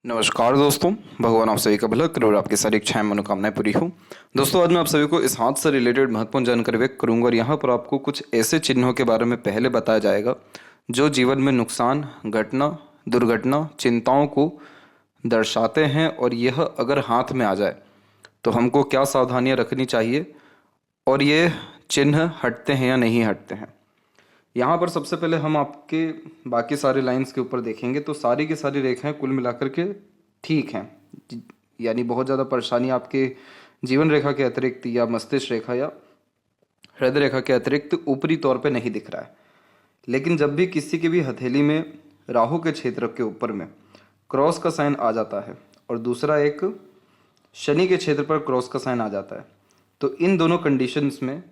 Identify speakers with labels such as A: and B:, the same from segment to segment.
A: नमस्कार दोस्तों, भगवान आप सभी का भला करे और आपकी सारी इच्छाएं मनोकामनाएं पूरी हो। दोस्तों, आज मैं आप सभी को इस हाथ से रिलेटेड महत्वपूर्ण जानकारी व्यक्त करूंगा और यहाँ पर आपको कुछ ऐसे चिन्हों के बारे में पहले बताया जाएगा जो जीवन में नुकसान, घटना, दुर्घटना, चिंताओं को दर्शाते हैं। और यह अगर हाथ में आ जाए तो हमको क्या सावधानियाँ रखनी चाहिए और ये चिन्ह हटते हैं या नहीं हटते हैं। यहाँ पर सबसे पहले हम आपके बाकी सारे लाइंस के ऊपर देखेंगे तो सारी की सारी रेखाएं कुल मिलाकर के ठीक हैं। यानी बहुत ज़्यादा परेशानी आपके जीवन रेखा के अतिरिक्त या मस्तिष्क रेखा या हृदय रेखा के अतिरिक्त ऊपरी तौर पे नहीं दिख रहा है। लेकिन जब भी किसी की भी हथेली में राहु के क्षेत्र के ऊपर में क्रॉस का साइन आ जाता है और दूसरा एक शनि के क्षेत्र पर क्रॉस का साइन आ जाता है तो इन दोनों कंडीशंस में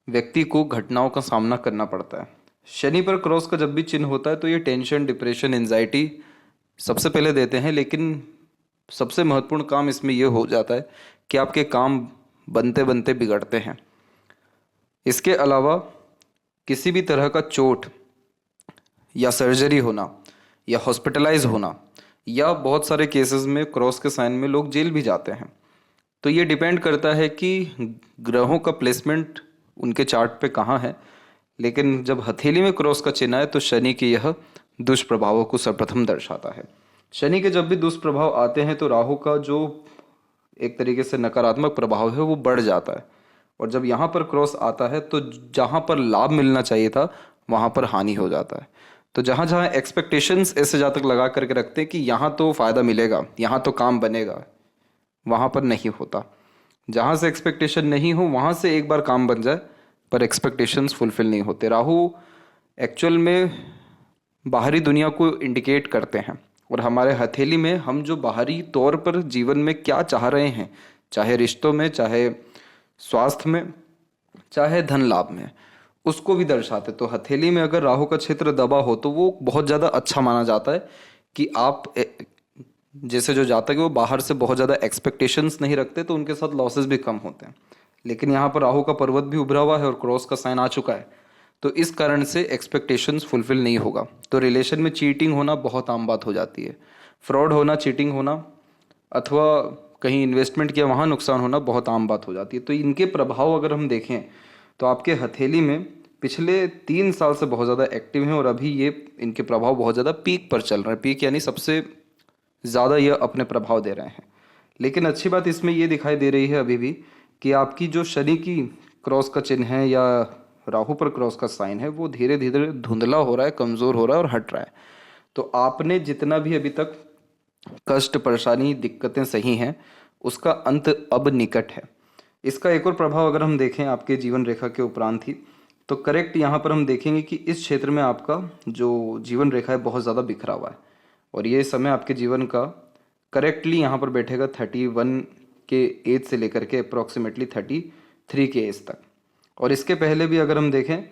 A: व्यक्ति को घटनाओं का सामना करना पड़ता है। शनि पर क्रॉस का जब भी चिन्ह होता है तो ये टेंशन, डिप्रेशन, एंजाइटी सबसे पहले देते हैं। लेकिन सबसे महत्वपूर्ण काम इसमें यह हो जाता है कि आपके काम बनते बनते बिगड़ते हैं। इसके अलावा किसी भी तरह का चोट या सर्जरी होना या हॉस्पिटलाइज होना या बहुत सारे केसेस में क्रॉस के साइन में लोग जेल भी जाते हैं। तो ये डिपेंड करता है कि ग्रहों का प्लेसमेंट उनके चार्ट पे कहाँ है। लेकिन जब हथेली में क्रॉस का चिन्ह है तो शनि के यह दुष्प्रभावों को सर्वप्रथम दर्शाता है। शनि के जब भी दुष्प्रभाव आते हैं तो राहु का जो एक तरीके से नकारात्मक प्रभाव है वो बढ़ जाता है। और जब यहाँ पर क्रॉस आता है तो जहाँ पर लाभ मिलना चाहिए था वहाँ पर हानि हो जाता है। तो जहाँ जहाँ एक्सपेक्टेशंस ऐसे जातक लगा करके रखते हैं कि यहाँ तो फायदा मिलेगा, यहाँ तो काम बनेगा, वहाँ पर नहीं होता। जहाँ से एक्सपेक्टेशन नहीं हो वहाँ से एक बार काम बन जाए पर एक्सपेक्टेशंस फुलफिल नहीं होते। राहु एक्चुअल में बाहरी दुनिया को इंडिकेट करते हैं और हमारे हथेली में हम जो बाहरी तौर पर जीवन में क्या चाह रहे हैं, चाहे रिश्तों में, चाहे स्वास्थ्य में, चाहे धन लाभ में, उसको भी दर्शाते। तो हथेली में अगर राहु का क्षेत्र दबा हो तो वो बहुत ज़्यादा अच्छा माना जाता है कि आप जैसे जो जातक है वो बाहर से बहुत ज़्यादा एक्सपेक्टेशंस नहीं रखते तो उनके साथ लॉसेस भी कम होते हैं। लेकिन यहाँ पर राहु का पर्वत भी उभरा हुआ है और क्रॉस का साइन आ चुका है तो इस कारण से एक्सपेक्टेशंस फुलफिल नहीं होगा। तो रिलेशन में चीटिंग होना बहुत आम बात हो जाती है। फ्रॉड होना, चीटिंग होना अथवा कहीं इन्वेस्टमेंट किया वहाँ नुकसान होना बहुत आम बात हो जाती है। तो इनके प्रभाव अगर हम देखें तो आपके हथेली में पिछले 3 साल से बहुत ज़्यादा एक्टिव हैं और अभी ये इनके प्रभाव बहुत ज़्यादा पीक पर चल रहे हैं। पीक यानी सबसे ज़्यादा ये अपने प्रभाव दे रहे हैं। लेकिन अच्छी बात इसमें ये दिखाई दे रही है अभी भी कि आपकी जो शनि की क्रॉस का चिन्ह है या राहु पर क्रॉस का साइन है वो धीरे धीरे धुंधला हो रहा है, कमज़ोर हो रहा है और हट रहा है। तो आपने जितना भी अभी तक कष्ट, परेशानी, दिक्कतें सही हैं उसका अंत अब निकट है। इसका एक और प्रभाव अगर हम देखें आपके जीवन रेखा के उपरांत ही तो करेक्ट यहाँ पर हम देखेंगे कि इस क्षेत्र में आपका जो जीवन रेखा है बहुत ज़्यादा बिखरा हुआ है और ये समय आपके जीवन का करेक्टली यहाँ पर बैठेगा 31 के एज से लेकर के अप्रॉक्सीमेटली 33 के एज तक। और इसके पहले भी अगर हम देखें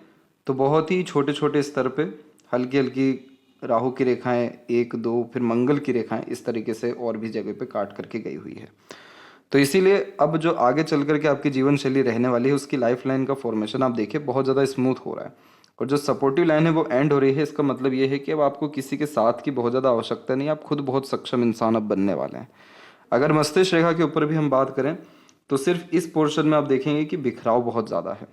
A: तो बहुत ही छोटे छोटे स्तर पे हल्की हल्की राहु की रेखाएं, 1 2 फिर मंगल की रेखाएं इस तरीके से और भी जगह पे काट करके गई हुई है। तो इसीलिए अब जो आगे चल करके आपकी जीवन शैली रहने वाली है उसकी लाइफ लाइन का फॉर्मेशन आप देखिए बहुत ज़्यादा स्मूथ हो रहा है और जो सपोर्टिव लाइन है वो एंड हो रही है। इसका मतलब ये है कि अब आपको किसी के साथ की बहुत ज़्यादा आवश्यकता नहीं, आप खुद बहुत सक्षम इंसान अब बनने वाले हैं। अगर मस्तिष्क रेखा के ऊपर भी हम बात करें तो सिर्फ इस पोर्शन में आप देखेंगे कि बिखराव बहुत ज़्यादा है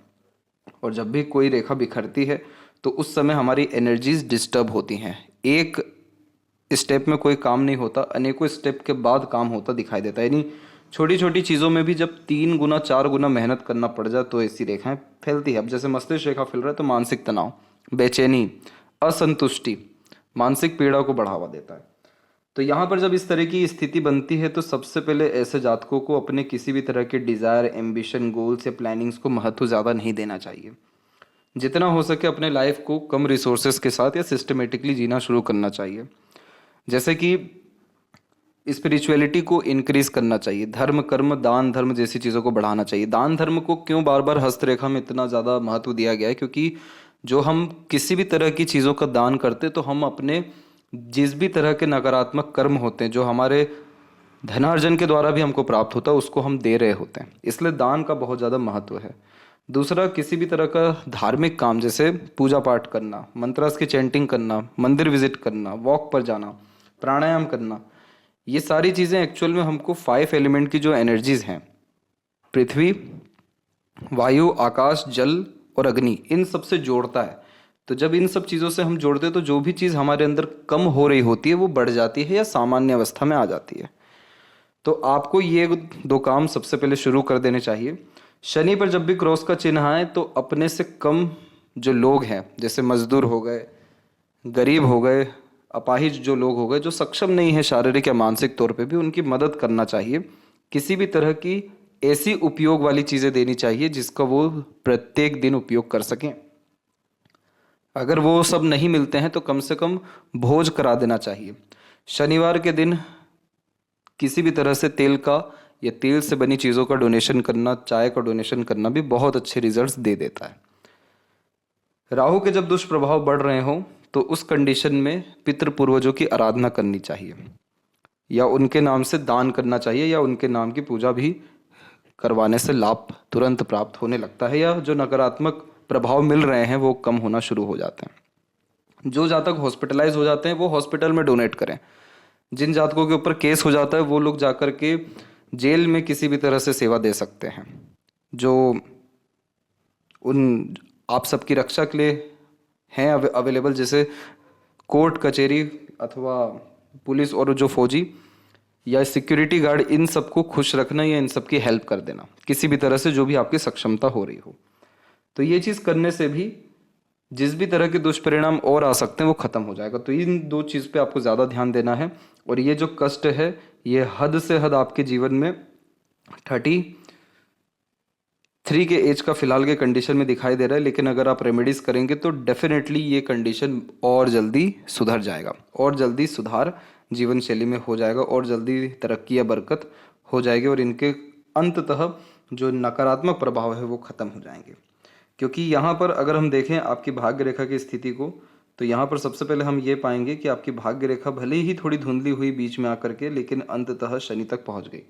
A: और जब भी कोई रेखा बिखरती है तो उस समय हमारी एनर्जीज डिस्टर्ब होती हैं। एक स्टेप में कोई काम नहीं होता, अनेकों स्टेप के बाद काम होता दिखाई देता है। यानी छोटी छोटी चीज़ों में भी जब 3 गुना 4 गुना मेहनत करना पड़ जाए तो ऐसी रेखाएं फैलती है। अब जैसे मस्तिष्क रेखा फैल रहा है तो मानसिक तनाव, बेचैनी, असंतुष्टि, मानसिक पीड़ा को बढ़ावा देता है। तो यहाँ पर जब इस तरह की स्थिति बनती है तो सबसे पहले ऐसे जातकों को अपने किसी भी तरह के डिज़ायर, एम्बिशन, गोल्स या प्लानिंग्स को महत्व ज़्यादा नहीं देना चाहिए। जितना हो सके अपने लाइफ को कम रिसोर्सेज के साथ या सिस्टमेटिकली जीना शुरू करना चाहिए। जैसे कि स्पिरिचुअलिटी को इंक्रीज करना चाहिए, धर्म, कर्म, दान धर्म जैसी चीज़ों को बढ़ाना चाहिए। दान धर्म को क्यों बार बार हस्तरेखा में इतना ज़्यादा महत्व दिया गया है, क्योंकि जो हम किसी भी तरह की चीज़ों का दान करते तो हम अपने जिस भी तरह के नकारात्मक कर्म होते हैं जो हमारे धनार्जन के द्वारा भी हमको प्राप्त होता है उसको हम दे रहे होते हैं। इसलिए दान का बहुत ज़्यादा महत्व है। दूसरा, किसी भी तरह का धार्मिक काम जैसे पूजा पाठ करना, मंत्रास की चैंटिंग करना, मंदिर विजिट करना, वॉक पर जाना, प्राणायाम करना, ये सारी चीज़ें एक्चुअल में हमको 5 एलिमेंट की जो एनर्जीज हैं, पृथ्वी, वायु, आकाश, जल और अग्नि, इन सब से जोड़ता है। तो जब इन सब चीज़ों से हम जोड़ते हैं तो जो भी चीज़ हमारे अंदर कम हो रही होती है वो बढ़ जाती है या सामान्य अवस्था में आ जाती है। तो आपको ये 2 काम सबसे पहले शुरू कर देने चाहिए। शनि पर जब भी क्रॉस का चिन्ह आए तो अपने से कम जो लोग हैं, जैसे मजदूर हो गए, गरीब हो गए, अपाहिज जो लोग हो गए, जो सक्षम नहीं है शारीरिक या मानसिक तौर पे भी, उनकी मदद करना चाहिए। किसी भी तरह की ऐसी उपयोग वाली चीज़ें देनी चाहिए जिसका वो प्रत्येक दिन उपयोग कर सकें। अगर वो सब नहीं मिलते हैं तो कम से कम भोज करा देना चाहिए। शनिवार के दिन किसी भी तरह से तेल का या तेल से बनी चीज़ों का डोनेशन करना, चाय का डोनेशन करना भी बहुत अच्छे रिजल्ट्स दे देता है। राहु के जब दुष्प्रभाव बढ़ रहे हों तो उस कंडीशन में पितृ पूर्वजों की आराधना करनी चाहिए या उनके नाम से दान करना चाहिए या उनके नाम की पूजा भी करवाने से लाभ तुरंत प्राप्त होने लगता है या जो नकारात्मक प्रभाव मिल रहे हैं वो कम होना शुरू हो जाते हैं। जो जातक हॉस्पिटलाइज हो जाते हैं वो हॉस्पिटल में डोनेट करें। जिन जातकों के ऊपर केस हो जाता है वो लोग जाकर के जेल में किसी भी तरह से सेवा दे सकते हैं। जो उन आप सबकी रक्षा के लिए हैं अवेलेबल, जैसे कोर्ट कचहरी अथवा पुलिस और जो फौजी या सिक्योरिटी गार्ड, इन सबको खुश रखना या इन सबकी हेल्प कर देना किसी भी तरह से जो भी आपकी सक्षमता हो रही हो। तो ये चीज़ करने से भी जिस भी तरह के दुष्परिणाम और आ सकते हैं वो खत्म हो जाएगा। तो इन 2 चीज़ पे आपको ज़्यादा ध्यान देना है। और ये जो कष्ट है ये हद से हद आपके जीवन में 33 के एज का फिलहाल के कंडीशन में दिखाई दे रहा है, लेकिन अगर आप रेमेडीज करेंगे तो डेफिनेटली ये कंडीशन और जल्दी सुधर जाएगा और जल्दी सुधार जीवन शैली में हो जाएगा और जल्दी तरक्की या बरकत हो जाएगी और इनके अंततः जो नकारात्मक प्रभाव है वो खत्म हो जाएंगे। क्योंकि यहाँ पर अगर हम देखें आपकी भाग्य रेखा की स्थिति को, तो यहाँ पर सबसे पहले हम ये पाएंगे कि आपकी भाग्य रेखा भले ही थोड़ी धुंधली हुई बीच में आकर के, लेकिन अंततः शनि तक पहुँच गई।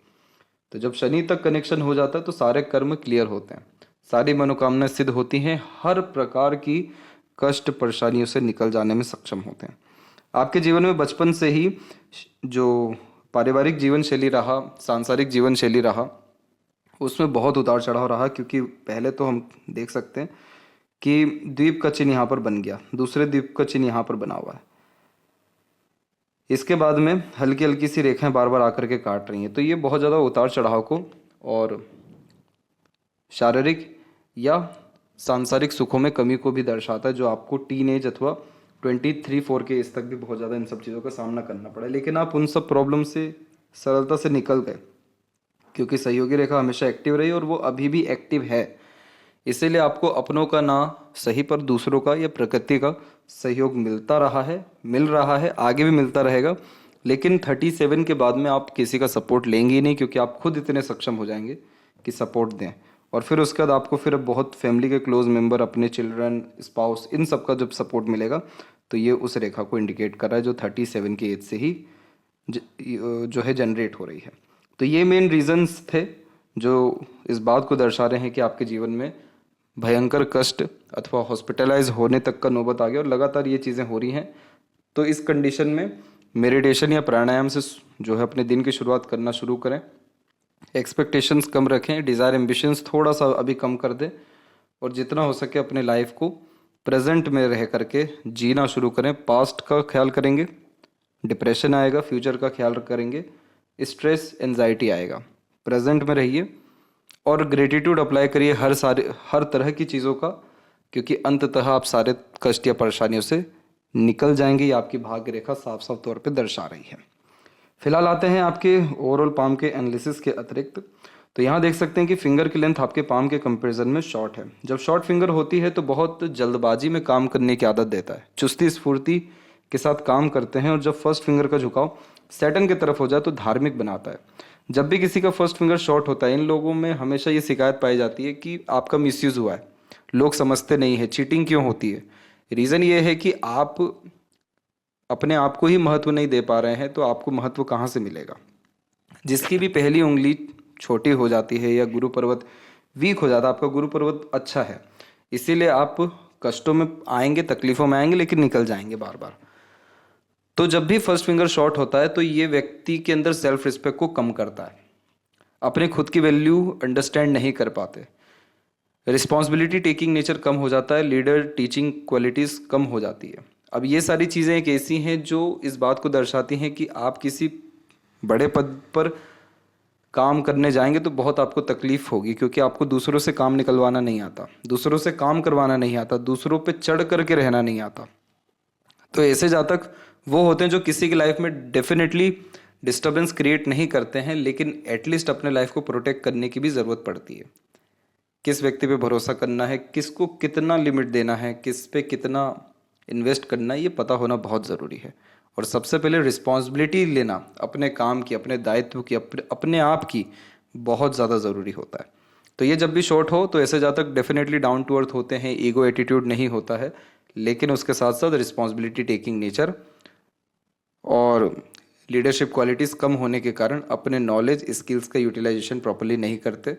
A: तो जब शनि तक कनेक्शन हो जाता है तो सारे कर्म क्लियर होते हैं, सारी मनोकामनाएं सिद्ध होती हैं, हर प्रकार की कष्ट परेशानियों से निकल जाने में सक्षम होते हैं। आपके जीवन में बचपन से ही जो पारिवारिक जीवन शैली रहा, सांसारिक जीवन शैली रहा, उसमें बहुत उतार चढ़ाव रहा। क्योंकि पहले तो हम देख सकते हैं कि द्वीप का चिन्ह यहाँ पर बन गया, दूसरे द्वीप का चिन्ह यहाँ पर बना हुआ है, इसके बाद में हल्की हल्की सी रेखाएं बार बार आकर के काट रही हैं। तो ये बहुत ज़्यादा उतार चढ़ाव को और शारीरिक या सांसारिक सुखों में कमी को भी दर्शाता है, जो आपको टीन एज अथवा 23-4 के एज तक भी बहुत ज़्यादा इन सब चीज़ों का सामना करना पड़ा। लेकिन आप उन सब प्रॉब्लम से सरलता से निकल गए क्योंकि सहयोगी रेखा हमेशा एक्टिव रही और वो अभी भी एक्टिव है। इसीलिए आपको अपनों का ना सही पर दूसरों का या प्रकृति का सहयोग मिलता रहा है, मिल रहा है, आगे भी मिलता रहेगा। लेकिन 37 के बाद में आप किसी का सपोर्ट लेंगे ही नहीं, क्योंकि आप खुद इतने सक्षम हो जाएंगे कि सपोर्ट दें। और फिर उसके बाद आपको फिर बहुत फैमिली के क्लोज मेंबर, अपने चिल्ड्रन, स्पाउस, इन सब का जब सपोर्ट मिलेगा तो ये उस रेखा को इंडिकेट कर रहा है जो 37 की एज से ही जो है जनरेट हो रही है। तो ये मेन रीजंस थे जो इस बात को दर्शा रहे हैं कि आपके जीवन में भयंकर कष्ट अथवा हॉस्पिटलाइज होने तक का नौबत आ गया और लगातार ये चीज़ें हो रही हैं। तो इस कंडीशन में मेडिटेशन या प्राणायाम से जो है अपने दिन की शुरुआत करना शुरू करें। एक्सपेक्टेशंस कम रखें, डिज़ायर एम्बिशंस थोड़ा सा अभी कम कर दें और जितना हो सके अपने लाइफ को प्रेजेंट में रह करके जीना शुरू करें। पास्ट का ख्याल करेंगे, डिप्रेशन आएगा, फ्यूचर का ख्याल करेंगे, स्ट्रेस, एंजाइटी आएगा। प्रेजेंट में रहिए और ग्रेटिट्यूड अप्लाई करिए हर तरह की चीज़ों का, क्योंकि अंततः आप सारे कष्ट या परेशानियों से निकल जाएंगे। ये आपकी भाग्य रेखा साफ साफ तौर पे दर्शा रही है। फिलहाल आते हैं आपके ओवरऑल पाम के एनालिसिस के अतिरिक्त। तो यहाँ देख सकते हैं कि फिंगर की लेंथ आपके पाम के कंपैरिजन में शॉर्ट है। जब शॉर्ट फिंगर होती है तो बहुत जल्दबाजी में काम करने की आदत देता है, चुस्ती स्फूर्ति के साथ काम करते हैं। और जब फर्स्ट फिंगर का झुकाव सैटर्न की तरफ हो जाए तो धार्मिक बनाता है। जब भी किसी का फर्स्ट फिंगर शॉर्ट होता है, इन लोगों में हमेशा ये शिकायत पाई जाती है कि आपका मिसयूज हुआ है, लोग समझते नहीं है, चीटिंग क्यों होती है। रीज़न ये है कि आप अपने आप को ही महत्व नहीं दे पा रहे हैं, तो आपको महत्व कहाँ से मिलेगा। जिसकी भी पहली उंगली छोटी हो जाती है या गुरु पर्वत वीक हो जाता है, आपका गुरु पर्वत अच्छा है, इसीलिए आप कष्टों में आएंगे, तकलीफ़ों में आएंगे, लेकिन निकल जाएंगे बार बार। तो जब भी फर्स्ट फिंगर शॉर्ट होता है तो ये व्यक्ति के अंदर सेल्फ रिस्पेक्ट को कम करता है, अपने खुद की वैल्यू अंडरस्टैंड नहीं कर पाते, रिस्पॉन्सिबिलिटी टेकिंग नेचर कम हो जाता है, लीडर टीचिंग क्वालिटीज़ कम हो जाती है। अब ये सारी चीज़ें एक ऐसी हैं जो इस बात को दर्शाती हैं कि आप किसी बड़े पद पर काम करने जाएंगे तो बहुत आपको तकलीफ होगी, क्योंकि आपको दूसरों से काम निकलवाना नहीं आता, दूसरों से काम करवाना नहीं आता, दूसरों पे चढ़ करके रहना नहीं आता। तो ऐसे जातक वो होते हैं जो किसी की लाइफ में डेफिनेटली डिस्टर्बेंस क्रिएट नहीं करते हैं, लेकिन एटलीस्ट अपने लाइफ को प्रोटेक्ट करने की भी ज़रूरत पड़ती है। किस व्यक्ति पे भरोसा करना है, किसको कितना लिमिट देना है, किस पे कितना इन्वेस्ट करना है, ये पता होना बहुत ज़रूरी है। और सबसे पहले रिस्पॉन्सिबिलिटी लेना अपने काम की, अपने दायित्व की, अपने आप की बहुत ज़्यादा ज़रूरी होता है। तो ये जब भी शॉर्ट हो तो ऐसे जातक डेफिनेटली डाउन टू अर्थ होते हैं, ईगो एटीट्यूड नहीं होता है, लेकिन उसके साथ साथ रिस्पॉन्सिबिलिटी टेकिंग नेचर और लीडरशिप क्वालिटीज़ कम होने के कारण अपने नॉलेज स्किल्स का यूटिलाइजेशन प्रॉपरली नहीं करते,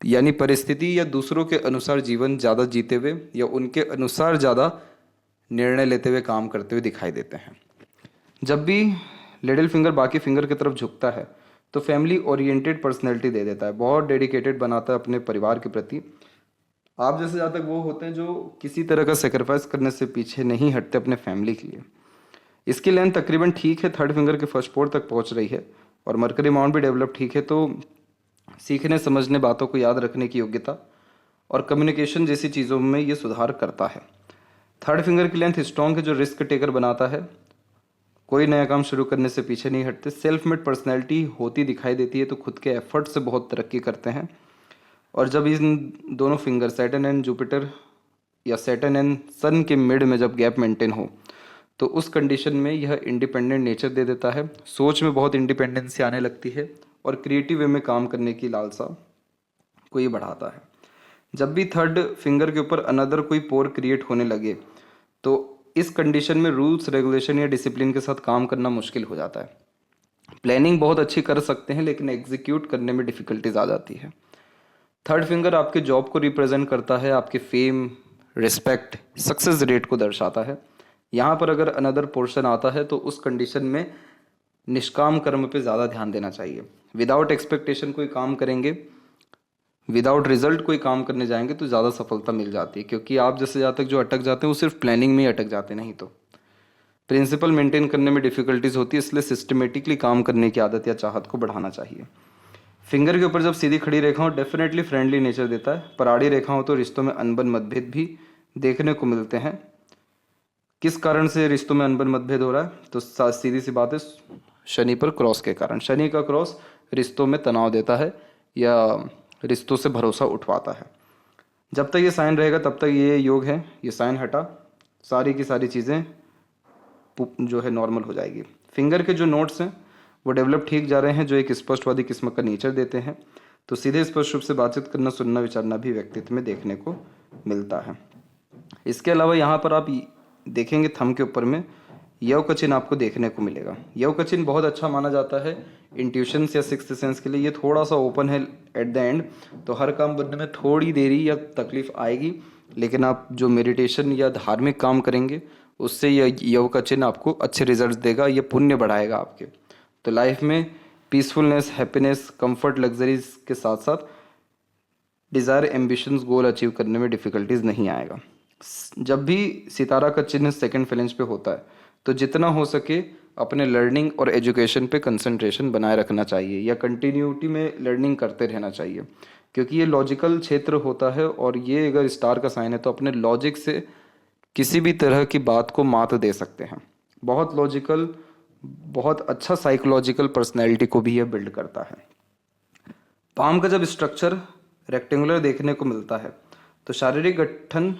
A: यानी परिस्थिति या दूसरों के अनुसार जीवन ज़्यादा जीते हुए या उनके अनुसार ज़्यादा निर्णय लेते हुए काम करते हुए दिखाई देते हैं। जब भी लिटिल फिंगर बाकी फिंगर की तरफ झुकता है तो फैमिली ओरिएंटेड पर्सनैलिटी दे देता है, बहुत डेडिकेटेड बनाता है अपने परिवार के प्रति। आप जैसे जातक वो होते हैं जो किसी तरह का सेक्रीफाइस करने से पीछे नहीं हटते अपने फैमिली के लिए। इसकी लेंथ तकरीबन ठीक है, थर्ड फिंगर के फर्स्ट पोर तक पहुंच रही है और मरकरी माउंट भी डेवलप ठीक है। तो सीखने समझने, बातों को याद रखने की योग्यता और कम्युनिकेशन जैसी चीज़ों में ये सुधार करता है। थर्ड फिंगर की लेंथ स्ट्रॉन्ग है जो रिस्क टेकर बनाता है, कोई नया काम शुरू करने से पीछे नहीं हटते, सेल्फ मेड पर्सनैलिटी होती दिखाई देती है, तो खुद के एफर्ट से बहुत तरक्की करते हैं। और जब इन दोनों फिंगर सैटर्न एंड जुपिटर या सैटर्न एंड सन के मिड में जब गैप मेंटेन हो तो उस कंडीशन में यह इंडिपेंडेंट नेचर दे देता है, सोच में बहुत इंडिपेंडेंसी आने लगती है और क्रिएटिव वे में काम करने की लालसा को ये बढ़ाता है। जब भी थर्ड फिंगर के ऊपर अनदर कोई पोर क्रिएट होने लगे तो इस कंडीशन में रूल्स रेगुलेशन या डिसिप्लिन के साथ काम करना मुश्किल हो जाता है। प्लानिंग बहुत अच्छी कर सकते हैं लेकिन एग्जीक्यूट करने में डिफ़िकल्टीज आ जाती है। थर्ड फिंगर आपके जॉब को रिप्रेजेंट करता है, आपके फेम, रिस्पेक्ट, सक्सेस रेट को दर्शाता है। यहाँ पर अगर अनदर पोर्शन आता है तो उस कंडीशन में निष्काम कर्म पे ज़्यादा ध्यान देना चाहिए। विदाउट एक्सपेक्टेशन कोई काम करेंगे, विदाउट रिजल्ट कोई काम करने जाएंगे तो ज़्यादा सफलता मिल जाती है, क्योंकि आप जैसे जातक जो अटक जाते हैं वो सिर्फ प्लानिंग में ही अटक जाते हैं, नहीं तो प्रिंसिपल मेंटेन करने में डिफ़िकल्टीज होती है। इसलिए सिस्टमेटिकली काम करने की आदत या चाहत को बढ़ाना चाहिए। फिंगर के ऊपर जब सीधी खड़ी रेखा हो डेफिनेटली फ्रेंडली नेचर देता है, पर आड़ी रेखा हो तो रिश्तों में अनबन मतभेद भी देखने को मिलते हैं। किस कारण से रिश्तों में अनबन मतभेद हो रहा है, तो सीधी सी बात है, शनि पर क्रॉस के कारण। शनि का क्रॉस रिश्तों में तनाव देता है या रिश्तों से भरोसा उठवाता है। जब तक ये साइन रहेगा तब तक ये योग है, ये साइन हटा सारी की सारी चीज़ें जो है नॉर्मल हो जाएगी। फिंगर के जो नोट्स हैं वो डेवलप ठीक जा रहे हैं, जो एक स्पष्टवादी किस्म का नेचर देते हैं। तो सीधे स्पष्ट रूप से बातचीत करना, सुनना, विचारना भी व्यक्तित्व में देखने को मिलता है। इसके अलावा यहाँ पर आप देखेंगे थंब के ऊपर में यव का चिन्ह आपको देखने को मिलेगा। यव का चिन्ह बहुत अच्छा माना जाता है इंट्यूशंस या सिक्स्थ सेंस के लिए। ये थोड़ा सा ओपन है एट द एंड, तो हर काम बनने में थोड़ी देरी या तकलीफ आएगी, लेकिन आप जो मेडिटेशन या धार्मिक काम करेंगे उससे यह यव का चिन्ह आपको अच्छे रिजल्ट देगा, ये पुण्य बढ़ाएगा आपके। तो लाइफ में पीसफुलनेस, हैप्पीनेस, कंफर्ट, लग्जरीज के साथ साथ डिज़ायर, एम्बिशंस, गोल अचीव करने में डिफ़िकल्टीज नहीं आएगा। जब भी सितारा का चिन्ह सेकंड फ्लेंज पे होता है तो जितना हो सके अपने लर्निंग और एजुकेशन पे कंसंट्रेशन बनाए रखना चाहिए या कंटिन्यूटी में लर्निंग करते रहना चाहिए, क्योंकि ये लॉजिकल क्षेत्र होता है और ये अगर स्टार का साइन है तो अपने लॉजिक से किसी भी तरह की बात को मात दे सकते हैं। बहुत लॉजिकल, बहुत अच्छा साइकोलॉजिकल पर्सनैलिटी को भी यह बिल्ड करता है। पाम का जब स्ट्रक्चर रेक्टेंगुलर देखने को मिलता है तो शारीरिक गठन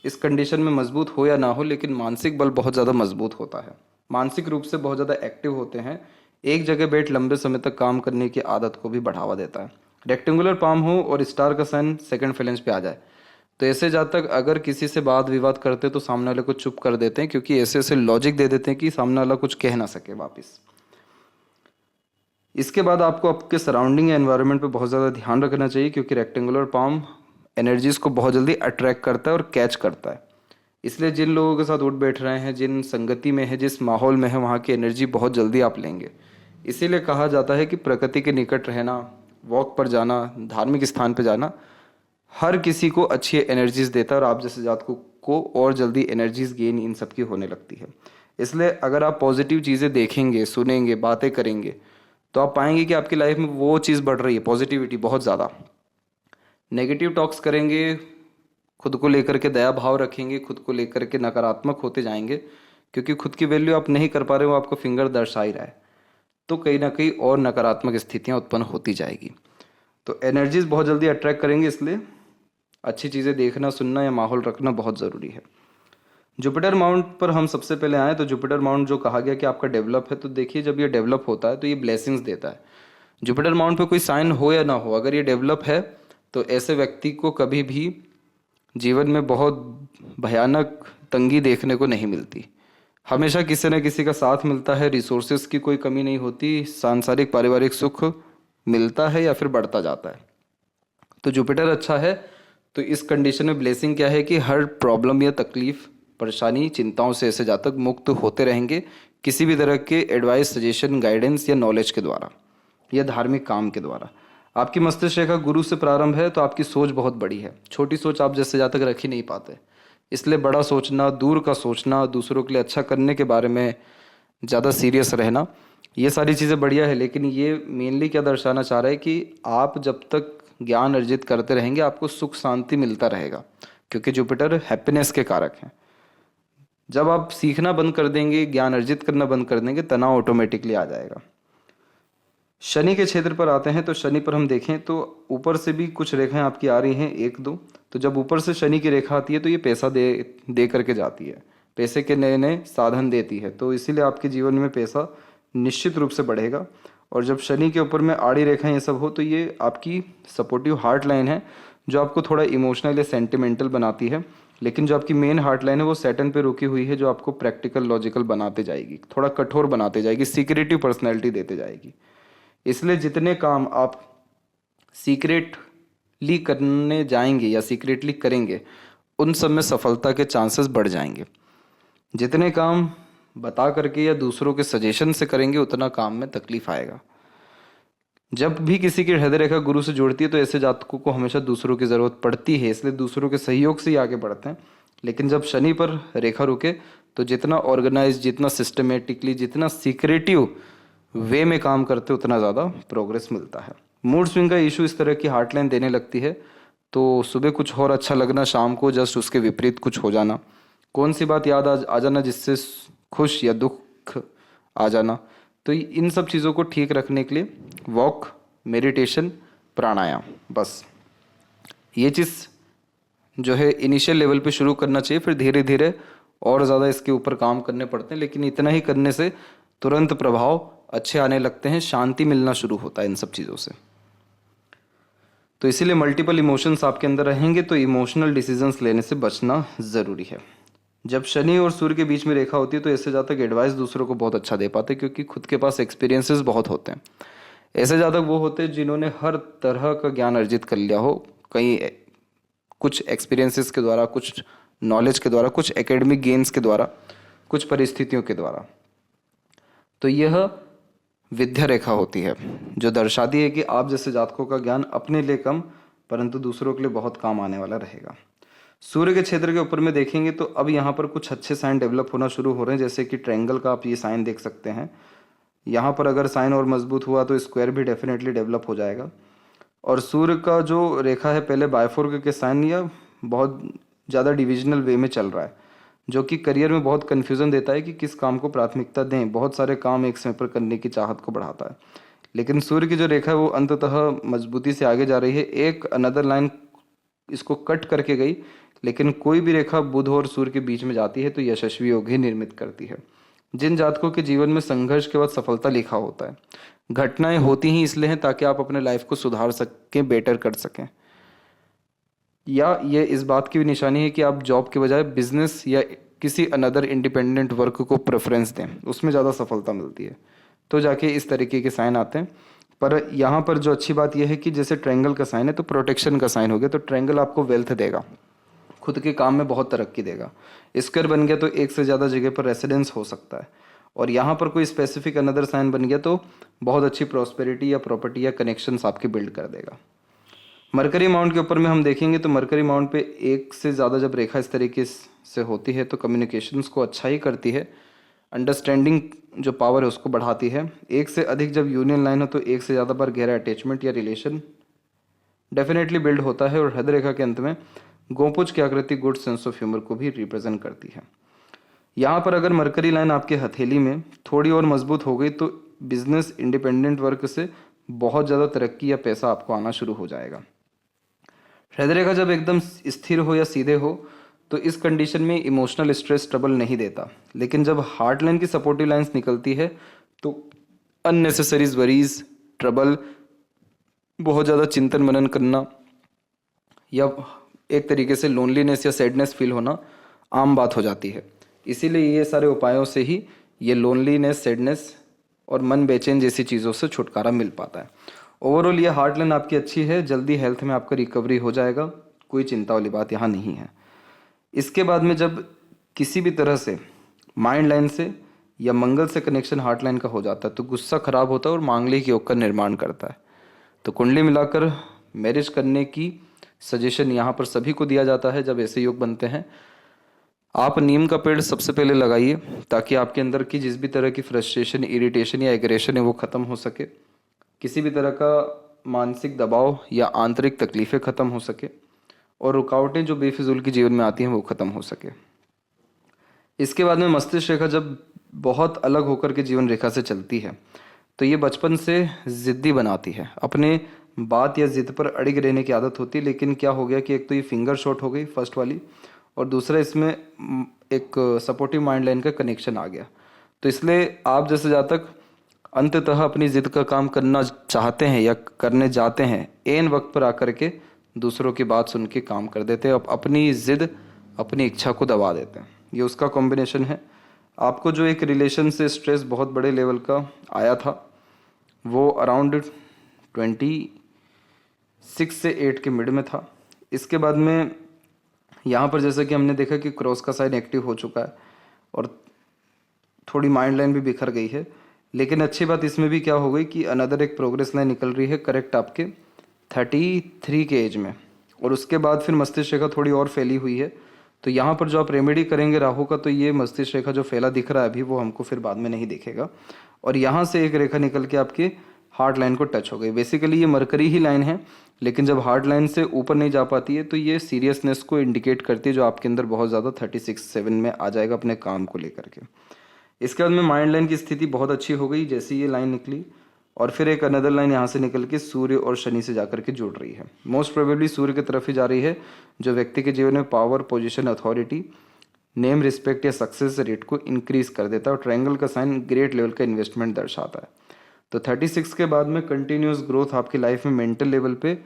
A: इस कंडीशन में मजबूत हो या ना हो, लेकिन मानसिक बल बहुत ज़्यादा मजबूत होता है, मानसिक रूप से बहुत ज़्यादा एक्टिव होते हैं। एक जगह बैठ लंबे समय तक काम करने की आदत को भी बढ़ावा देता है। रेक्टेंगुलर पाम हो और स्टार का साइन सेकंड फ्लेंज पे आ जाए तो ऐसे जातक अगर किसी से वाद विवाद करते तो सामने वाले को चुप कर देते हैं, क्योंकि ऐसे ऐसे लॉजिक दे देते हैं कि सामने वाला कुछ कह ना सके वापस। इसके बाद आपको आपके सराउंडिंग या एनवायरनमेंट पे बहुत ज़्यादा ध्यान रखना चाहिए, क्योंकि रेक्टेंगुलर पाम एनर्जीज को बहुत जल्दी अट्रैक्ट करता है और कैच करता है। इसलिए जिन लोगों के साथ उठ बैठ रहे हैं, जिन संगति में है, जिस माहौल में है, वहाँ की एनर्जी बहुत जल्दी आप लेंगे। इसीलिए कहा जाता है कि प्रकृति के निकट रहना, वॉक पर जाना, धार्मिक स्थान पर जाना हर किसी को अच्छी एनर्जीज देता है, और आप जैसे जातकों को और जल्दी एनर्जीज गेन इन सब की होने लगती है। इसलिए अगर आप पॉजिटिव चीज़ें देखेंगे, सुनेंगे, बातें करेंगे, तो आप पाएंगे कि आपकी लाइफ में वो चीज़ बढ़ रही है, पॉजिटिविटी बहुत ज़्यादा। नेगेटिव टॉक्स करेंगे, खुद को लेकर के दया भाव रखेंगे, खुद को लेकर के नकारात्मक होते जाएंगे, क्योंकि खुद की वैल्यू आप नहीं कर पा रहे हो, आपको फिंगर दर्शा ही रहा है, तो कहीं ना कहीं और नकारात्मक स्थितियां उत्पन्न होती जाएगी। तो एनर्जीज बहुत जल्दी अट्रैक्ट करेंगे, इसलिए अच्छी चीज़ें देखना, सुनना या माहौल रखना बहुत ज़रूरी है। जुपिटर माउंट पर हम सबसे पहले आए तो जुपिटर माउंट जो कहा गया कि आपका डेवलप है, तो देखिए जब ये डेवलप होता है तो ये ब्लेसिंग्स देता है। जुपिटर माउंट पे कोई साइन हो या ना हो, अगर ये डेवलप है तो ऐसे व्यक्ति को कभी भी जीवन में बहुत भयानक तंगी देखने को नहीं मिलती। हमेशा किसी न किसी का साथ मिलता है, रिसोर्सेज की कोई कमी नहीं होती, सांसारिक पारिवारिक सुख मिलता है या फिर बढ़ता जाता है। तो जुपिटर अच्छा है तो इस कंडीशन में ब्लेसिंग क्या है कि हर प्रॉब्लम या तकलीफ, परेशानी, चिंताओं से ऐसे जातक मुक्त होते रहेंगे, किसी भी तरह के एडवाइस, सजेशन, गाइडेंस या नॉलेज के द्वारा या धार्मिक काम के द्वारा। आपकी मस्तिष्क रेखा गुरु से प्रारंभ है तो आपकी सोच बहुत बड़ी है, छोटी सोच आप जैसे जातक रख ही नहीं पाते। इसलिए बड़ा सोचना, दूर का सोचना, दूसरों के लिए अच्छा करने के बारे में ज़्यादा सीरियस रहना, ये सारी चीज़ें बढ़िया है। लेकिन ये मेनली क्या दर्शाना चाह रहा है कि आप जब तक ज्ञान अर्जित करते रहेंगे आपको सुख शांति मिलता रहेगा, क्योंकि जुपिटर हैप्पीनेस के कारक हैं। जब आप सीखना बंद कर देंगे, ज्ञान अर्जित करना बंद कर देंगे, तनाव ऑटोमेटिकली आ जाएगा। शनि के क्षेत्र पर आते हैं तो शनि पर हम देखें तो ऊपर से भी कुछ रेखाएं आपकी आ रही हैं, एक दो। तो जब ऊपर से शनि की रेखा आती है तो ये पैसा दे करके जाती है, पैसे के नए नए साधन देती है, तो इसीलिए आपके जीवन में पैसा निश्चित रूप से बढ़ेगा। और जब शनि के ऊपर में आड़ी रेखाएं ये सब हो तो ये आपकी सपोर्टिव हार्ट लाइन है, जो आपको थोड़ा इमोशनल या सेंटिमेंटल बनाती है। लेकिन जो आपकी मेन हार्ट लाइन है वो सैटर्न पे रुकी हुई है, जो आपको प्रैक्टिकल, लॉजिकल बनाते जाएगी, थोड़ा कठोर बनाते जाएगी, सीक्रेटिव पर्सनैलिटी देते जाएगी। इसलिए जितने काम आप सीक्रेटली करने जाएंगे या सीक्रेटली करेंगे, उन सब में सफलता के चांसेस बढ़ जाएंगे। जितने काम बता करके या दूसरों के सजेशन से करेंगे, उतना काम में तकलीफ आएगा। जब भी किसी की हृदय रेखा गुरु से जुड़ती है तो ऐसे जातकों को हमेशा दूसरों की ज़रूरत पड़ती है, इसलिए दूसरों के सहयोग से ही आगे बढ़ते हैं। लेकिन जब शनि पर रेखा रुके तो जितना ऑर्गेनाइज, जितना सिस्टमेटिकली, जितना सीक्रेटिव वे में काम करते उतना ज़्यादा प्रोग्रेस मिलता है। मूड स्विंग का इशू इस तरह की हार्टलाइन देने लगती है, तो सुबह कुछ और अच्छा लगना, शाम को जस्ट उसके विपरीत कुछ हो जाना, कौन सी बात याद आ जाना जिससे खुश या दुख आ जाना। तो इन सब चीज़ों को ठीक रखने के लिए वॉक, मेडिटेशन, प्राणायाम, बस ये चीज़ जो है इनिशियल लेवल पे शुरू करना चाहिए, फिर धीरे धीरे और ज़्यादा इसके ऊपर काम करने पड़ते हैं। लेकिन इतना ही करने से तुरंत प्रभाव अच्छे आने लगते हैं, शांति मिलना शुरू होता है इन सब चीज़ों से। तो इसीलिए मल्टीपल इमोशंस आपके अंदर रहेंगे तो इमोशनल डिसीजंस लेने से बचना ज़रूरी है। जब शनि और सूर्य के बीच में रेखा होती है तो ऐसे जातक एडवाइस दूसरों को बहुत अच्छा दे पाते हैं, क्योंकि खुद के पास एक्सपीरियंसेस बहुत होते हैं। ऐसे जातक वो होते हैं जिन्होंने हर तरह का ज्ञान अर्जित कर लिया हो, कहीं कुछ एक्सपीरियंसेस के द्वारा, कुछ नॉलेज के द्वारा, कुछ एकेडमिक गेन्स के द्वारा, कुछ परिस्थितियों के द्वारा। तो यह विद्या रेखा होती है जो दर्शाती है कि आप जैसे जातकों का ज्ञान अपने लिए कम परंतु दूसरों के लिए बहुत काम आने वाला रहेगा। सूर्य के क्षेत्र के ऊपर में देखेंगे तो अब यहाँ पर कुछ अच्छे साइन डेवलप होना शुरू हो रहे हैं, जैसे कि ट्रायंगल का आप ये साइन देख सकते हैं। यहाँ पर अगर साइन और मजबूत हुआ तो स्क्वायर भी डेफिनेटली डेवलप हो जाएगा। और सूर्य का जो रेखा है पहले बायफोर्क के साइन या बहुत ज़्यादा डिविजनल वे में चल रहा है, जो कि करियर में बहुत कन्फ्यूज़न देता है कि किस काम को प्राथमिकता दें, बहुत सारे काम एक समय पर करने की चाहत को बढ़ाता है। लेकिन सूर्य की जो रेखा है वो अंततः मजबूती से आगे जा रही है, एक अनदर लाइन इसको कट करके गई। लेकिन कोई भी रेखा बुध और सूर्य के बीच में जाती है तो यशस्वी योग ही निर्मित करती है। जिन जातकों के जीवन में संघर्ष के बाद सफलता लिखा होता है, घटनाएं होती ही इसलिए हैं ताकि आप अपने लाइफ को सुधार सकें, बेटर कर सकें, या ये इस बात की भी निशानी है कि आप जॉब के बजाय बिजनेस या किसी अनदर इंडिपेंडेंट वर्क को प्रेफरेंस दें, उसमें ज़्यादा सफलता मिलती है। तो जाके इस तरीके के साइन आते हैं। पर यहाँ पर जो अच्छी बात यह है कि जैसे ट्रायंगल का साइन है तो प्रोटेक्शन का साइन हो गया, तो ट्रायंगल आपको वेल्थ देगा, खुद के काम में बहुत तरक्की देगा। स्क्वायर बन गया तो एक से ज़्यादा जगह पर रेसिडेंस हो सकता है, और यहाँ पर कोई स्पेसिफिक अनदर साइन बन गया तो बहुत अच्छी प्रॉस्पेरिटी या प्रॉपर्टी या कनेक्शंस आपके बिल्ड कर देगा। मरकरी माउंट के ऊपर में हम देखेंगे तो मरकरी माउंट पे एक से ज़्यादा जब रेखा इस तरीके से होती है तो कम्युनिकेशंस को अच्छा ही करती है, अंडरस्टैंडिंग जो पावर है उसको बढ़ाती है। एक से अधिक जब यूनियन लाइन हो तो एक से ज़्यादा बार गहरा अटैचमेंट या रिलेशन डेफिनेटली बिल्ड होता है, और हृदय रेखा के अंत में गोपुज की आकृति गुड सेंस ऑफ ह्यूमर को भी रिप्रेजेंट करती है। यहाँ पर अगर मरकरी लाइन आपके हथेली में थोड़ी और मजबूत हो गई तो बिजनेस इंडिपेंडेंट वर्क से बहुत ज़्यादा तरक्की या पैसा आपको आना शुरू हो जाएगा। हृदय रेखा जब एकदम स्थिर हो या सीधे हो तो इस कंडीशन में इमोशनल स्ट्रेस ट्रबल नहीं देता, लेकिन जब हार्ट लाइन की सपोर्टिव लाइंस निकलती है तो अननेसेसरी वरीज, ट्रबल, बहुत ज़्यादा चिंतन मनन करना या एक तरीके से लोनलीनेस या सैडनेस फील होना आम बात हो जाती है। इसीलिए ये सारे उपायों से ही ये लोनलीनेस, सैडनेस और मन बेचैन जैसी चीज़ों से छुटकारा मिल पाता है। ओवरऑल ये हार्ट लाइन आपकी अच्छी है, जल्दी हेल्थ में आपका रिकवरी हो जाएगा, कोई चिंता वाली बात यहाँ नहीं है। इसके बाद में जब किसी भी तरह से माइंड लाइन से या मंगल से कनेक्शन हार्ट लाइन का हो जाता है तो गुस्सा खराब होता है और मांगलिक योग का निर्माण करता है। तो कुंडली मिलाकर मैरिज करने की सजेशन यहाँ पर सभी को दिया जाता है जब ऐसे योग बनते हैं। आप नीम का पेड़ सबसे पहले लगाइए ताकि आपके अंदर की जिस भी तरह की फ्रस्ट्रेशन, इरिटेशन या एग्रेशन है वो ख़त्म हो सके, किसी भी तरह का मानसिक दबाव या आंतरिक तकलीफ़ें ख़त्म हो सके, और रुकावटें जो बेफिजूल की जीवन में आती हैं वो ख़त्म हो सके। इसके बाद में मस्तिष्क रेखा जब बहुत अलग होकर के जीवन रेखा से चलती है तो ये बचपन से ज़िद्दी बनाती है, अपने बात या ज़िद पर अड़िग रहने की आदत होती है। लेकिन क्या हो गया कि एक तो ये फिंगर शॉट हो गई फर्स्ट वाली, और दूसरा इसमें एक सपोर्टिव माइंड लाइन का कनेक्शन आ गया। तो इसलिए आप जैसे जहाँ तक अंततः अपनी ज़िद का काम करना चाहते हैं या करने जाते हैं, एन वक्त पर आकर के दूसरों की बात सुन के काम कर देते हैं, अपनी ज़िद, अपनी इच्छा को दबा देते हैं। ये उसका कॉम्बिनेशन है। आपको जो एक रिलेशन से स्ट्रेस बहुत बड़े लेवल का आया था वो अराउंड 26 से 8 के मिड में था। इसके बाद में यहाँ पर जैसा कि हमने देखा कि क्रॉस का साइन एक्टिव हो चुका है और थोड़ी माइंड लाइन भी बिखर गई है। लेकिन अच्छी बात इसमें भी क्या हो गई कि अनदर एक प्रोग्रेस लाइन निकल रही है करेक्ट आपके 33 के एज में, और उसके बाद फिर मस्तिष्क रेखा थोड़ी और फैली हुई है। तो यहाँ पर जो आप रेमेडी करेंगे राहु का, तो ये मस्तिष्क रेखा जो फैला दिख रहा है अभी वो हमको फिर बाद में नहीं दिखेगा, और यहाँ से एक रेखा निकल के आपकी हार्ट लाइन को टच हो गई। बेसिकली ये मरकरी ही लाइन है, लेकिन जब हार्ट लाइन से ऊपर नहीं जा पाती है तो ये सीरियसनेस को इंडिकेट करती है जो आपके अंदर बहुत ज़्यादा 36-7 में आ जाएगा अपने काम को लेकर के। इसके बाद में माइंड लाइन की स्थिति बहुत अच्छी हो गई जैसे ये लाइन निकली, और फिर एक अनदर लाइन यहाँ से निकल के सूर्य और शनि से जाकर के जुड़ रही है। मोस्ट प्रोबेबली सूर्य की तरफ ही जा रही है जो व्यक्ति के जीवन में power, position, authority, name, respect या सक्सेस रेट को इंक्रीज कर देता है, और ट्रायंगल का साइन ग्रेट लेवल का इन्वेस्टमेंट दर्शाता है। तो 36 के बाद में कंटिन्यूस ग्रोथ आपकी लाइफ में मेंटल लेवल पे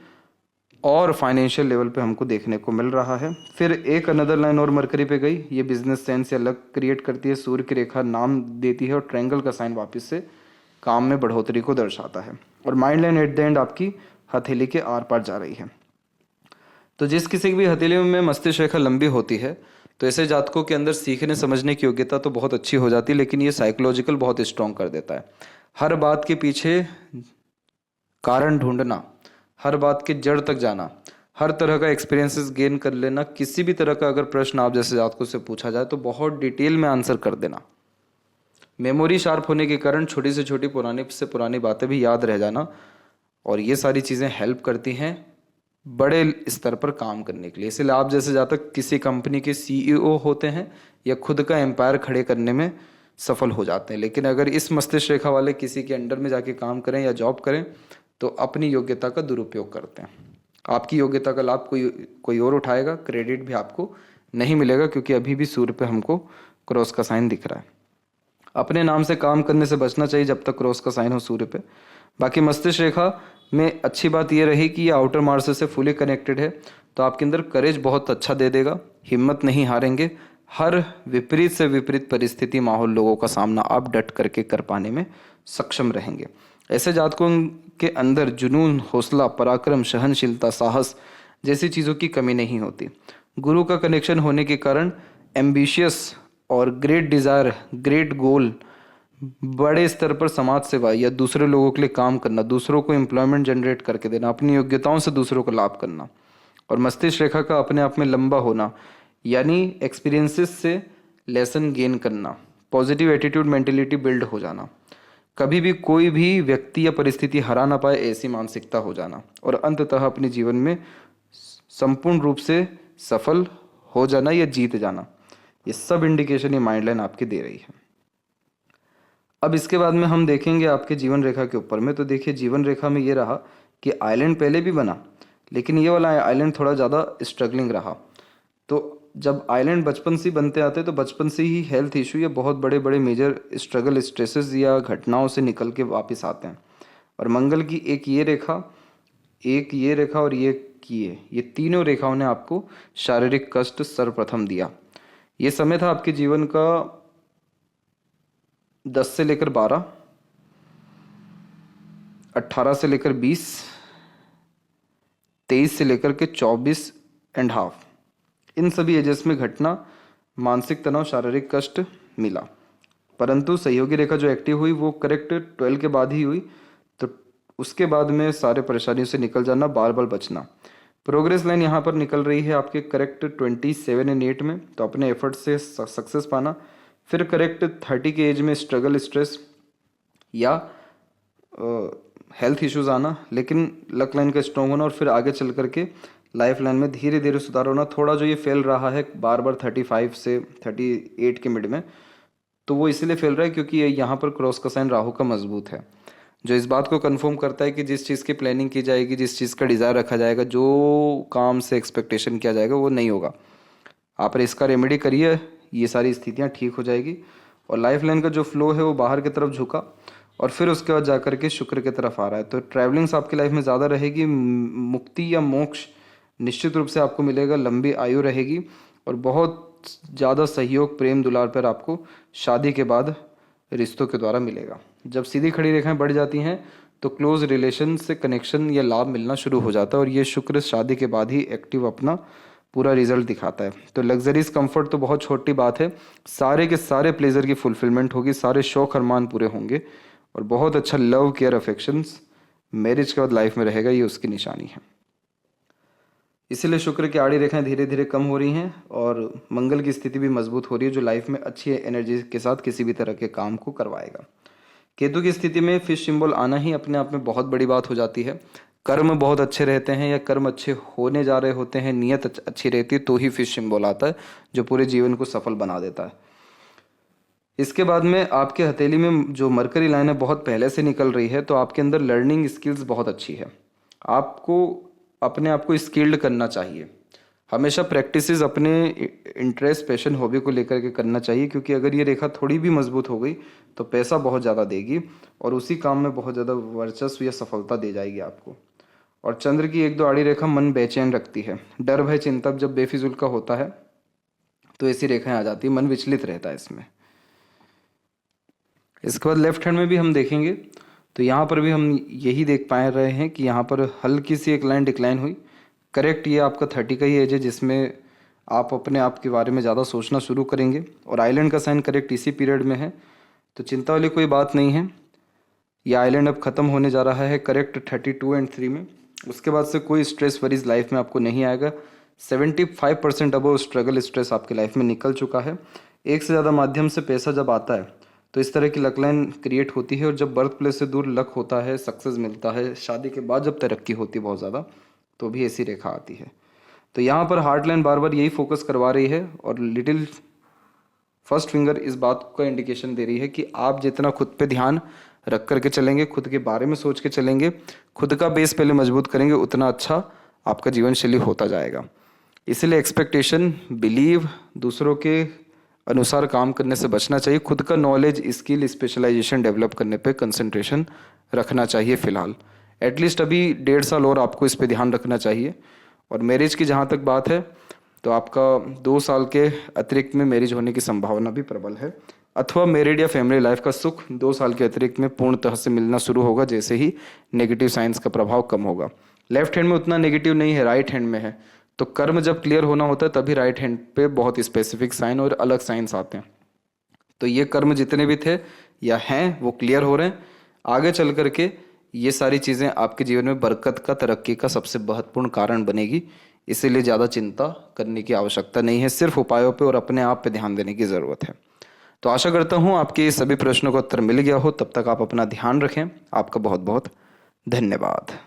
A: और फाइनेंशियल लेवल पे हमको देखने को मिल रहा है। फिर एक अनदर लाइन और मरकरी पे गई, ये बिजनेस सेंस या लक क्रिएट करती है, सूर्य की रेखा नाम देती है, और ट्रायंगल का साइन वापस से काम में बढ़ोतरी को दर्शाता है, और mind line at the end आपकी हथेली के आर पार जा रही है। तो जिस किसी भी हथेली में मस्तिष्क रेखा लंबी होती है तो ऐसे जातकों के अंदर सीखने समझने की योग्यता तो बहुत अच्छी हो जाती है, लेकिन ये साइकोलॉजिकल बहुत स्ट्रॉन्ग कर देता है। हर बात के पीछे कारण ढूंढना, हर बात के जड़ तक जाना, हर तरह का एक्सपीरियंसेस गेन कर लेना, किसी भी तरह का अगर प्रश्न आप जैसे जातकों से पूछा जाए तो बहुत डिटेल में आंसर कर देना, मेमोरी शार्प होने के कारण छोटी से छोटी पुरानी से पुरानी बातें भी याद रह जाना, और ये सारी चीज़ें हेल्प करती हैं बड़े स्तर पर काम करने के लिए। इसलिए आप जैसे जहाँ तक किसी कंपनी के सीईओ होते हैं या खुद का एम्पायर खड़े करने में सफल हो जाते हैं, लेकिन अगर इस मस्तिष्क रेखा वाले किसी के अंडर में जाके काम करें या जॉब करें तो अपनी योग्यता का दुरुपयोग करते हैं। आपकी योग्यता का लाभ कोई और उठाएगा, क्रेडिट भी आपको नहीं मिलेगा, क्योंकि अभी भी सूर्य पे हमको क्रॉस का साइन दिख रहा है। अपने नाम से काम करने से बचना चाहिए जब तक क्रॉस का साइन हो सूर्य पे। बाकी मस्तिष्क रेखा में अच्छी बात यह रही कि ये आउटर मार्स से फुली कनेक्टेड है, तो आपके अंदर करेज बहुत अच्छा दे देगा, हिम्मत नहीं हारेंगे, हर विपरीत से विपरीत परिस्थिति, माहौल, लोगों का सामना आप डट करके कर पाने में सक्षम रहेंगे। ऐसे जातकों के अंदर जुनून, हौसला, पराक्रम, सहनशीलता, साहस जैसी चीज़ों की कमी नहीं होती। गुरु का कनेक्शन होने के कारण एम्बिशियस और ग्रेट डिज़ायर, ग्रेट गोल, बड़े स्तर पर समाज सेवा या दूसरे लोगों के लिए काम करना, दूसरों को एम्प्लॉयमेंट जनरेट करके देना, अपनी योग्यताओं से दूसरों को लाभ करना। और मस्तिष्क रेखा का अपने आप में लंबा होना, यानी एक्सपीरियंसेस से लेसन गेन करना, पॉजिटिव एटीट्यूड, मेंटेलिटी बिल्ड हो जाना, कभी भी कोई भी व्यक्ति या परिस्थिति हरा ना पाए ऐसी मानसिकता हो जाना, और अंततः अपने जीवन में संपूर्ण रूप से सफल हो जाना या जीत जाना। ये सब इंडिकेशन ये माइंड लाइन आपके दे रही है। अब इसके बाद में हम देखेंगे आपके जीवन रेखा के ऊपर में। तो देखिए जीवन रेखा में ये रहा कि आइलैंड पहले भी बना, लेकिन ये वाला आइलैंड थोड़ा ज़्यादा स्ट्रगलिंग रहा। तो जब आइलैंड बचपन से बनते आते हैं तो बचपन से ही हेल्थ इशू या बहुत बड़े बड़े मेजर स्ट्रगल, स्ट्रेसेस या घटनाओं से निकल के वापस आते हैं। और मंगल की एक ये रेखा, एक ये रेखा और ये तीनों रेखाओं ने आपको शारीरिक कष्ट सर्वप्रथम दिया। ये समय था आपके जीवन का 10 से लेकर 12, 18 से लेकर 20, 23 से लेकर के 24.5, इन सभी एजेस में घटना, मानसिक तनाव, शारीरिक कष्ट मिला। परंतु सहयोगी रेखा जो एक्टिव हुई वो करेक्ट 12 के बाद ही हुई। तो उसके बाद में सारे परेशानियों से निकल जाना, बार बार बचना। प्रोग्रेस लाइन यहाँ पर निकल रही है आपके करेक्ट 27 और 8 में, तो अपने एफर्ट से सक्सेस पाना। फिर करेक्ट 30 के एज में स्ट्रगल, स्ट्रेस या हेल्थ इश्यूज आना, लेकिन लक लाइन का स्ट्रॉन्ग होना, और फिर आगे चल करके लाइफ लाइन में धीरे धीरे सुधार होना। थोड़ा जो ये फेल रहा है बार बार 35 से 38 के मिड में, तो वो इसलिए फेल रहा है क्योंकि ये यहाँ पर क्रॉस का साइन राहु का मजबूत है, जो इस बात को कंफर्म करता है कि जिस चीज़ की प्लानिंग की जाएगी, जिस चीज़ का डिज़ायर रखा जाएगा, जो काम से एक्सपेक्टेशन किया जाएगा वो नहीं होगा। आप इसका रेमेडी करिए, ये सारी स्थितियाँ ठीक हो जाएगी। और लाइफ लाइन का जो फ्लो है वो बाहर की तरफ झुका और फिर उसके बाद जाकर के शुक्र की तरफ आ रहा है। तो ट्रैवलिंग्स आपकी लाइफ में ज़्यादा रहेगी, मुक्ति या मोक्ष निश्चित रूप से आपको मिलेगा, लंबी आयु रहेगी और बहुत ज़्यादा सहयोग, प्रेम, दुलार पर आपको शादी के बाद रिश्तों के द्वारा मिलेगा। जब सीधी खड़ी रेखाएं बढ़ जाती हैं तो क्लोज रिलेशन से कनेक्शन या लाभ मिलना शुरू हो जाता है, और ये शुक्र शादी के बाद ही एक्टिव अपना पूरा रिजल्ट दिखाता है। तो लग्जरीज कंफर्ट तो बहुत छोटी बात है, सारे के सारे प्लेजर की फुलफिलमेंट होगी, सारे शौक अरमान पूरे होंगे और बहुत अच्छा लव, केयर, अफेक्शंस मैरिज के बाद लाइफ में रहेगा, ये उसकी निशानी है। इसीलिए शुक्र की आड़ी रेखाएं धीरे धीरे कम हो रही हैं और मंगल की स्थिति भी मजबूत हो रही है, जो लाइफ में अच्छी एनर्जी के साथ किसी भी तरह के काम को करवाएगा। केतु की स्थिति में फिश सिंबल आना ही अपने आप में बहुत बड़ी बात हो जाती है। कर्म बहुत अच्छे रहते हैं या कर्म अच्छे होने जा रहे होते हैं, नियत अच्छी रहती है, तो ही फिश सिंबल आता है जो पूरे जीवन को सफल बना देता है। इसके बाद में आपके हथेली में जो मरकरी लाइन है बहुत पहले से निकल रही है, तो आपके अंदर लर्निंग स्किल्स बहुत अच्छी है। आपको अपने आप को स्किल्ड करना चाहिए, हमेशा प्रैक्टिसेस अपने इंटरेस्ट, पैशन, हॉबी को लेकर के करना चाहिए, क्योंकि अगर ये रेखा थोड़ी भी मजबूत हो गई तो पैसा बहुत ज़्यादा देगी और उसी काम में बहुत ज़्यादा वर्चस्व या सफलता दे जाएगी आपको। और चंद्र की 1-2 आड़ी रेखा मन बेचैन रखती है, डर, भय, चिंता जब बेफिजुल का होता है तो ऐसी रेखाएं आ जाती है, मन विचलित रहता है इसमें। इसके बाद लेफ्ट हैंड में भी हम देखेंगे तो यहाँ पर भी हम यही देख पा रहे हैं कि यहाँ पर हल्की सी एक लाइन डिक्लाइन हुई। करेक्ट, ये आपका 30 का ही एज है जिसमें आप अपने आप के बारे में ज़्यादा सोचना शुरू करेंगे, और आइलैंड का साइन करेक्ट इसी पीरियड में है, तो चिंता वाली कोई बात नहीं है। ये आइलैंड अब ख़त्म होने जा रहा है करेक्ट 32 और 3 में। उसके बाद से कोई स्ट्रेस वरीज लाइफ में आपको नहीं आएगा। 75% अबव स्ट्रगल, स्ट्रेस आपकी लाइफ में निकल चुका है। एक से ज़्यादा माध्यम से पैसा जब आता है तो इस तरह की लक लाइन क्रिएट होती है, और जब बर्थ प्लेस से दूर लक होता है, सक्सेस मिलता है, शादी के बाद जब तरक्की होती है बहुत ज़्यादा, तो भी ऐसी रेखा आती है। तो यहाँ पर हार्ट लाइन बार बार यही फोकस करवा रही है, और लिटिल फर्स्ट फिंगर इस बात का इंडिकेशन दे रही है कि आप जितना खुद पे ध्यान रख करके चलेंगे, खुद के बारे में सोच के चलेंगे, खुद का बेस पहले मजबूत करेंगे, उतना अच्छा आपका जीवन शैली होता जाएगा। इसलिए एक्सपेक्टेशन, बिलीव, दूसरों के अनुसार काम करने से बचना चाहिए। खुद का नॉलेज, स्किल, स्पेशलाइजेशन डेवलप करने पे कंसंट्रेशन रखना चाहिए फिलहाल। एटलीस्ट अभी 1.5 साल और आपको इस पे ध्यान रखना चाहिए। और मैरिज की जहाँ तक बात है तो आपका 2 साल के अतिरिक्त में मैरिज होने की संभावना भी प्रबल है, अथवा मैरिड या फैमिली लाइफ का सुख 2 साल के अतिरिक्त में पूर्णतः से मिलना शुरू होगा, जैसे ही नेगेटिव साइंस का प्रभाव कम होगा। लेफ्ट हैंड में उतना नेगेटिव नहीं है, राइट हैंड में है, तो कर्म जब क्लियर होना होता है तभी राइट हैंड पे बहुत स्पेसिफिक साइन और अलग साइंस आते हैं। तो ये कर्म जितने भी थे या हैं वो क्लियर हो रहे हैं। आगे चल करके ये सारी चीज़ें आपके जीवन में बरकत का, तरक्की का सबसे महत्वपूर्ण कारण बनेगी। इसीलिए ज़्यादा चिंता करने की आवश्यकता नहीं है, सिर्फ उपायों पे और अपने आप पे ध्यान देने की ज़रूरत है। तो आशा करता हूँ आपके सभी प्रश्नों का उत्तर मिल गया हो। तब तक आप अपना ध्यान रखें। आपका बहुत बहुत धन्यवाद।